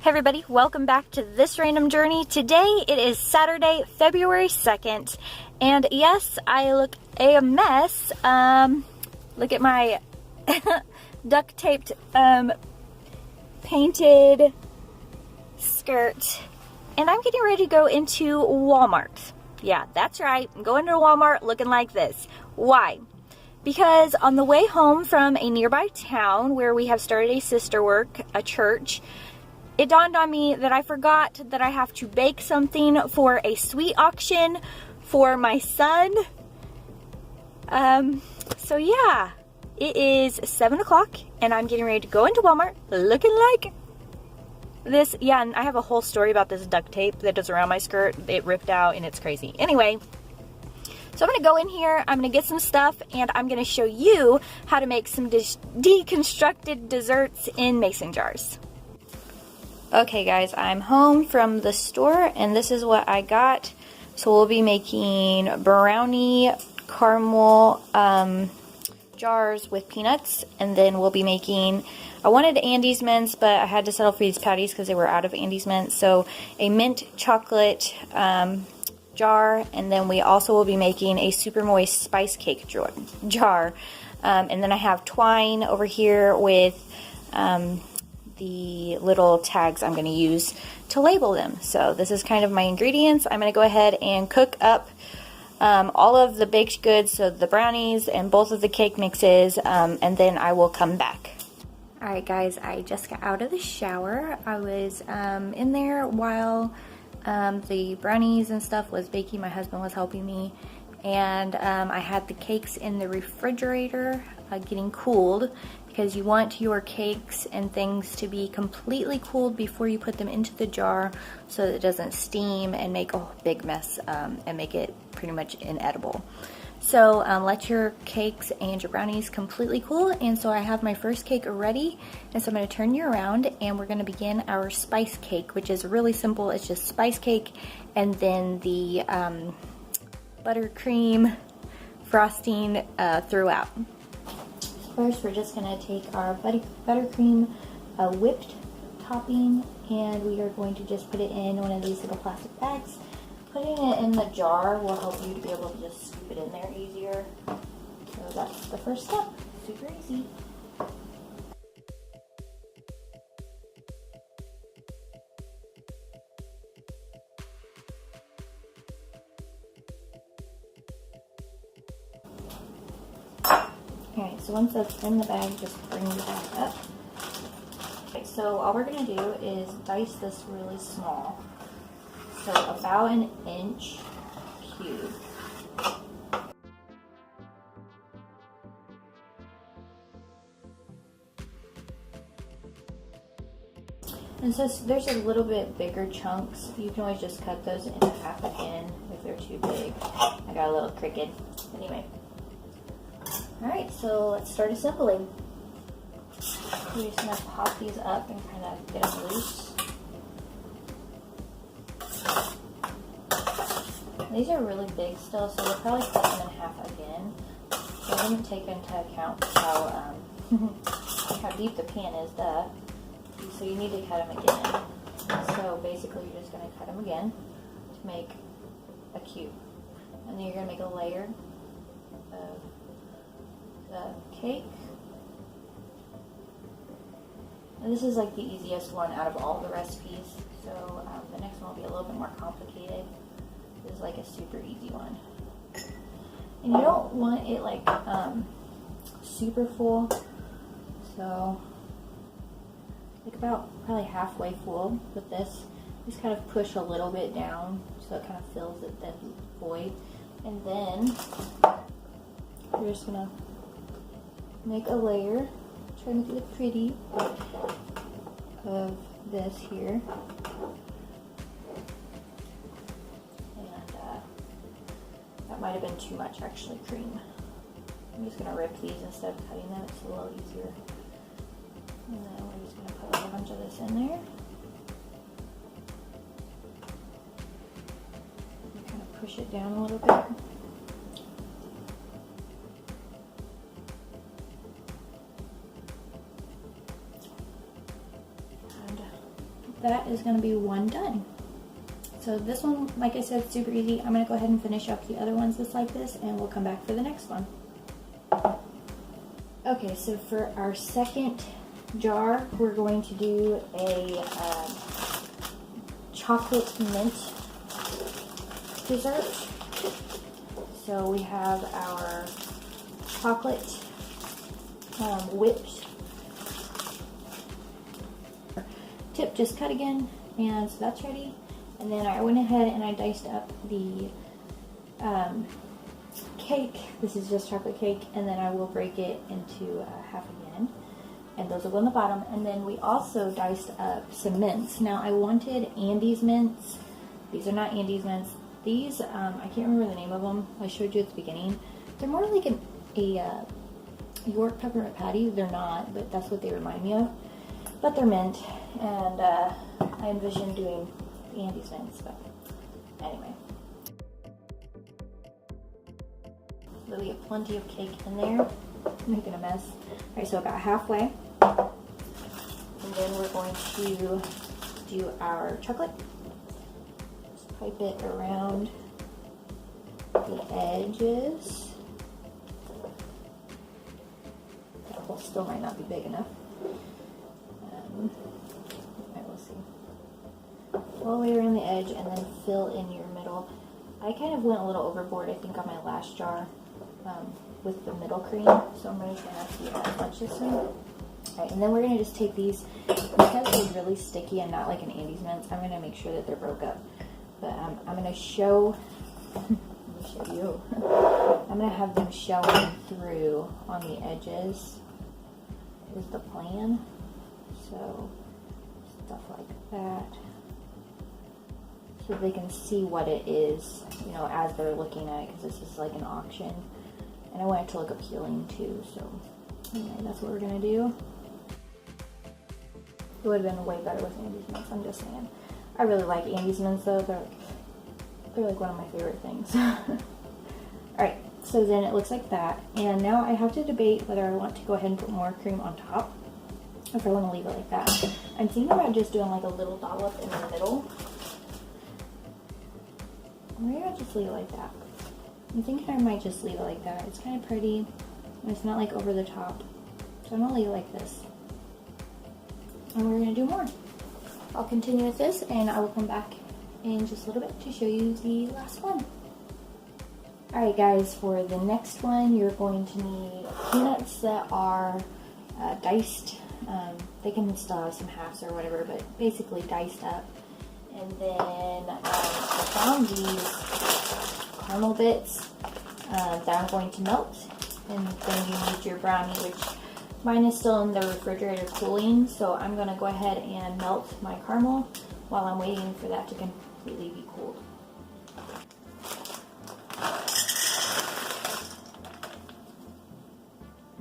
Hey everybody, welcome back to this random journey. Today it is Saturday, February 2nd, and yes, I look a mess. Look at my duct taped painted skirt, and I'm getting ready to go into Walmart. Yeah, that's right, I'm going to Walmart looking like this. Why? Because on the way home from a nearby town where we have started a sister work, a church, it dawned on me that I forgot that I have to bake something for a sweet auction for my son. So yeah, it is 7 o'clock and I'm getting ready to go into Walmart looking like this. Yeah, and I have a whole story about this duct tape that is around my skirt. It ripped out and it's crazy. Anyway, so I'm going to go in here, I'm going to get some stuff, and I'm going to show you how to make some deconstructed desserts in mason jars. Okay guys, I'm home from the store and this is what I got. So we'll be making brownie caramel jars with peanuts, and then we'll be making, I wanted Andes mints, but I had to settle for these patties because they were out of Andes mints. So a mint chocolate jar, and then we also will be making a super moist spice cake jar. And then I have twine over here with the little tags I'm going to use to label them. So this is kind of my ingredients. I'm going to go ahead and cook up all of the baked goods, so the brownies and both of the cake mixes, and then I will come back. Alright guys, I just got out of the shower. I was in there while the brownies and stuff was baking. My husband was helping me, and I had the cakes in the refrigerator getting cooled, because you want your cakes and things to be completely cooled before you put them into the jar so that it doesn't steam and make a big mess and make it pretty much inedible. So let your cakes and your brownies completely cool, and so I have my first cake ready, and so I'm going to turn you around and we're going to begin our spice cake, which is really simple. It's just spice cake and then the buttercream frosting throughout. First, we're just going to take our buttercream whipped topping, and we are going to just put it in one of these little plastic bags. Putting it in the jar will help you to be able to just scoop it in there easier. So that's the first step. Super easy. Alright, so once that's in the bag, just bring the bag up. Okay, so all we're going to do is dice this really small. So about an inch cube. And so there's a little bit bigger chunks. You can always just cut those in half again if they're too big. I got a little crooked. Anyway. Alright, so let's start assembling. We're just going to pop these up and kind of get them loose. These are really big still, so we'll probably cut them in half again. So I didn't take into account how deep the pan is, so you need to cut them again. So basically you're just going to cut them again to make a cube. And then you're going to make a layer of the cake. And this is like the easiest one out of all the recipes, so the next one will be a little bit more complicated. This is like a super easy one. And you don't want it like super full, so like about probably halfway full with this. Just kind of push a little bit down so it kind of fills it, that void. And then you're just gonna make a layer, try to make it look pretty, of this here. And that might have been too much actually, cream. I'm just gonna rip these instead of cutting them, it's a little easier. And then we're just gonna put a bunch of this in there. And kind of push it down a little bit. that is going to be one done. So this one, like I said, super easy. I'm going to go ahead and finish up the other ones just like this, and we'll come back for the next one. Okay, so for our second jar, we're going to do a chocolate mint dessert. So we have our chocolate whipped tip just cut again, and so that's ready. And then I went ahead and I diced up the cake. This is just chocolate cake, and then I will break it into half again, and those will go on the bottom. And then we also diced up some mints. Now I wanted Andes mints. These are not Andes mints. These, I can't remember the name of them. I showed you at the beginning. They're more like a York peppermint patty. They're not, but that's what they remind me of. But they're mint, and I envision doing the Andes mints, but anyway. So we have plenty of cake in there. I'm making a mess. Alright, so about halfway. And then we're going to do our chocolate. Just pipe it around the edges. That hole still might not be big enough. Alright, we'll see. All the way around the edge, and then fill in your middle. I kind of went a little overboard, I think, on my last jar with the middle cream, so I'm going to try not to do as much this time. Alright, and then we're going to just take these, because they're really sticky and not like an Andes mints, I'm going to make sure that they're broke up. But I'm going to show, you. I'm going to have them showing through on the edges is the plan. So, stuff like that. So they can see what it is, you know, as they're looking at it, because this is like an auction. And I want it to look appealing too, so anyway, that's what we're going to do. It would have been way better with Andes mints, I'm just saying. I really like Andes mints though, they're like one of my favorite things. Alright, so then it looks like that. And now I have to debate whether I want to go ahead and put more cream on top, or if I want to leave it like that. I'm thinking about just doing like a little dollop in the middle. Maybe I'll just leave it like that. I'm thinking I might just leave it like that. It's kind of pretty, and it's not like over the top. So I'm going to leave it like this. And we're going to do more. I'll continue with this, and I will come back in just a little bit to show you the last one. Alright guys, for the next one, you're going to need peanuts that are diced. They can still have some halves or whatever, but basically diced up. And then I found these caramel bits that I'm going to melt. And then you need your brownie, which mine is still in the refrigerator cooling. So I'm going to go ahead and melt my caramel while I'm waiting for that to completely be cooled.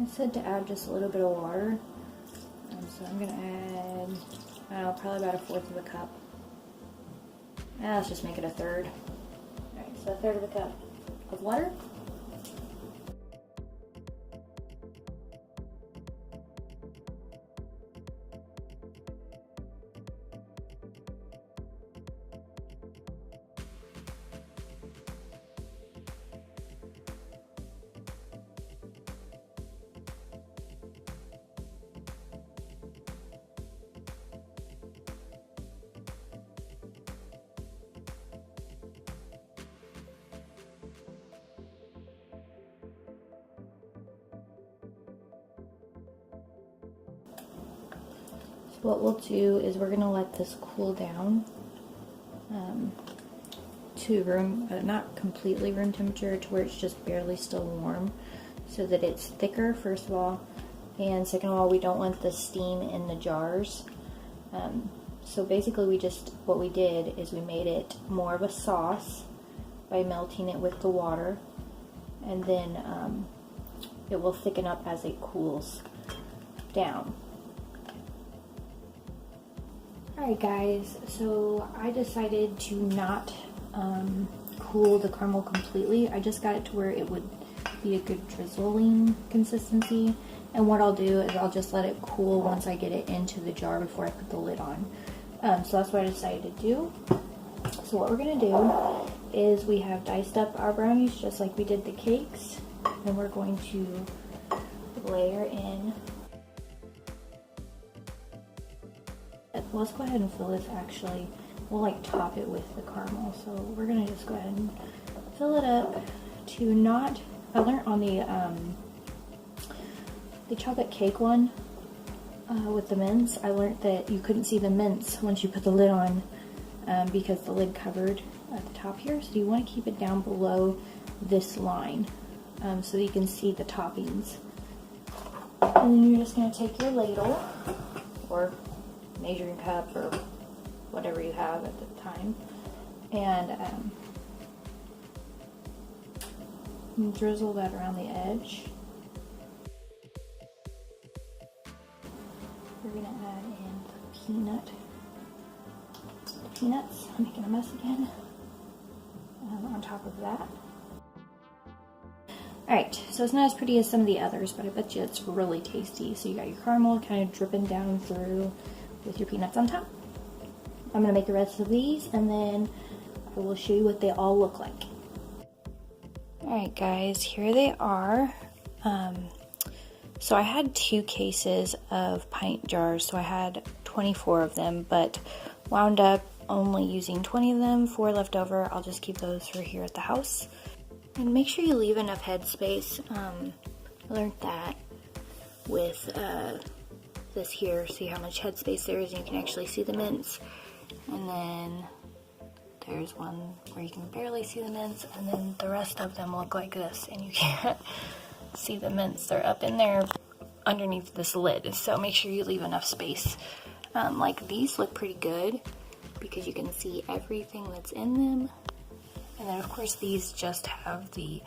I said to add just a little bit of water. So I'm going to add, I don't know, probably about 1/4 of a cup. Let's just make it 1/3. Alright, so 1/3 of a cup of water. What we'll do is we're going to let this cool down to room, not completely room temperature, to where it's just barely still warm, so that it's thicker, first of all, and second of all, we don't want the steam in the jars. So basically what we did is we made it more of a sauce by melting it with the water, and then it will thicken up as it cools down. Alright guys, so I decided to not cool the caramel completely. I just got it to where it would be a good drizzling consistency, and what I'll do is I'll just let it cool once I get it into the jar before I put the lid on. So that's what I decided to do. So what we're going to do is we have diced up our brownies just like we did the cakes, and we're going to layer in. Let's go ahead and fill this actually. We'll like top it with the caramel. So we're going to just go ahead and fill it up to not, I learned on the chocolate cake one with the mints, I learned that you couldn't see the mints once you put the lid on because the lid covered at the top here. So you want to keep it down below this line so that you can see the toppings. And then you're just going to take your ladle or measuring cup or whatever you have at the time and drizzle that around the edge. We're going to add in the peanuts. I'm making a mess again on top of that. Alright, so it's not as pretty as some of the others, but I bet you it's really tasty. So you got your caramel kind of dripping down through with your peanuts on top. I'm going to make the rest of these and then I will show you what they all look like. Alright guys, here they are. So I had 2 cases of pint jars, so I had 24 of them, but wound up only using 20 of them, 4 left over. I'll just keep those for here at the house. And make sure you leave enough headspace. I learned that with this here. See how much headspace there is, and you can actually see the mints. And then there's one where you can barely see the mints, and then the rest of them look like this, and you can't see the mints. They're up in there underneath this lid, so make sure you leave enough space. Like these look pretty good because you can see everything that's in them. And then of course these just have the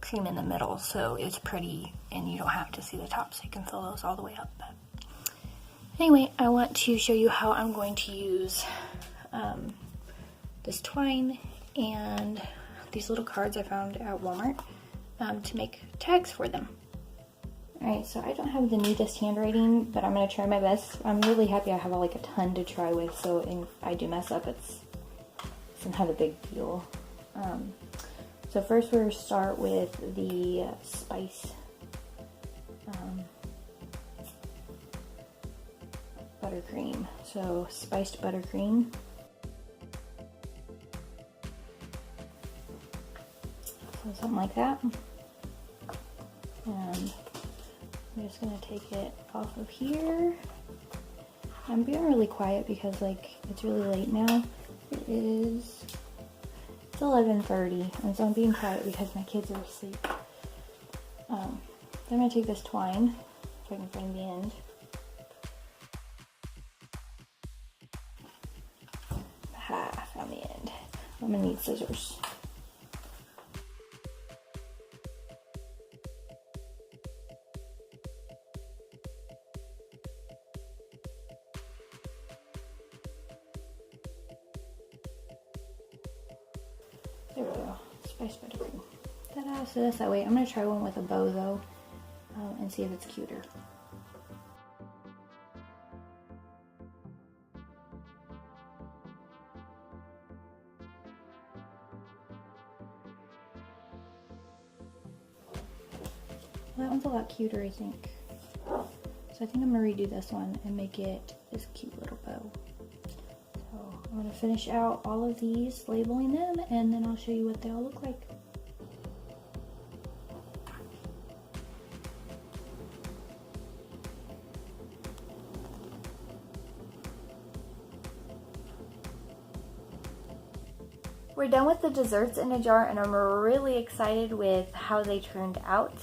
cream in the middle, so it's pretty and you don't have to see the top, so you can fill those all the way up. But anyway, I want to show you how I'm going to use this twine and these little cards I found at Walmart to make tags for them. Alright, so I don't have the neatest handwriting, but I'm going to try my best. I'm really happy I have like a ton to try with, so if I do mess up, it's not a big deal. So first we're going to start with the spice buttercream. So spiced buttercream. So something like that. And I'm just going to take it off of here. I'm being really quiet because like it's really late now. It's 11:30, and so I'm being quiet because my kids are asleep. I'm going to take this twine, if I can find the end. Aha, found the end. I'm going to need scissors. There we go, spiced buttercream. Ta-da, so that's that way. I'm going to try one with a bow though, and see if it's cuter. Well, that one's a lot cuter, I think. So I think I'm going to redo this one and make it this cute little bow. So I'm going to finish out all of these, labeling them, and then I'll show you what they all look like. We're done with the desserts in a jar, and I'm really excited with how they turned out.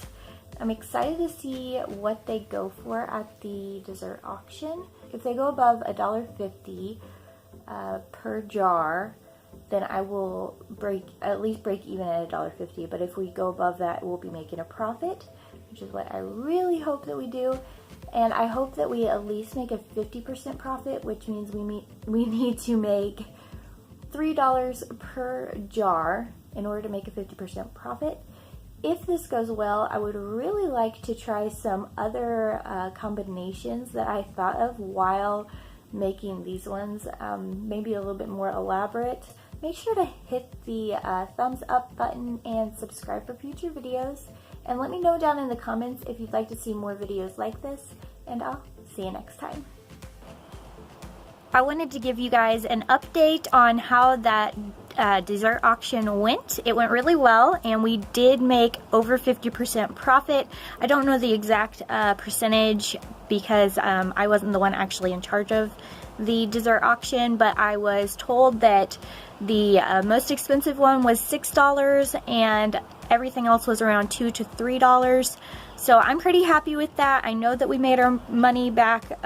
I'm excited to see what they go for at the dessert auction. If they go above $1.50 per jar, then I will at least break even at $1.50. But if we go above that, we'll be making a profit, which is what I really hope that we do. And I hope that we at least make a 50% profit, which means we need to make $3 per jar in order to make a 50% profit. If this goes well, I would really like to try some other combinations that I thought of while making these ones, maybe a little bit more elaborate. Make sure to hit the thumbs up button and subscribe for future videos. And let me know down in the comments if you'd like to see more videos like this, and I'll see you next time. I wanted to give you guys an update on how that dessert auction went. It went really well, and we did make over 50% profit. I don't know the exact percentage because I wasn't the one actually in charge of the dessert auction, but I was told that the most expensive one was $6 and everything else was around $2 to $3. So I'm pretty happy with that. I know that we made our money back.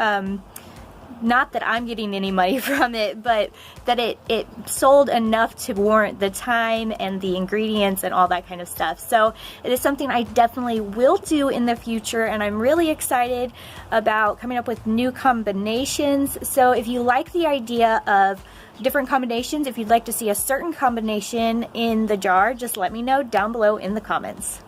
Not that I'm getting any money from it, but that it sold enough to warrant the time and the ingredients and all that kind of stuff. So it is something I definitely will do in the future, and I'm really excited about coming up with new combinations. So if you like the idea of different combinations, if you'd like to see a certain combination in the jar, just let me know down below in the comments.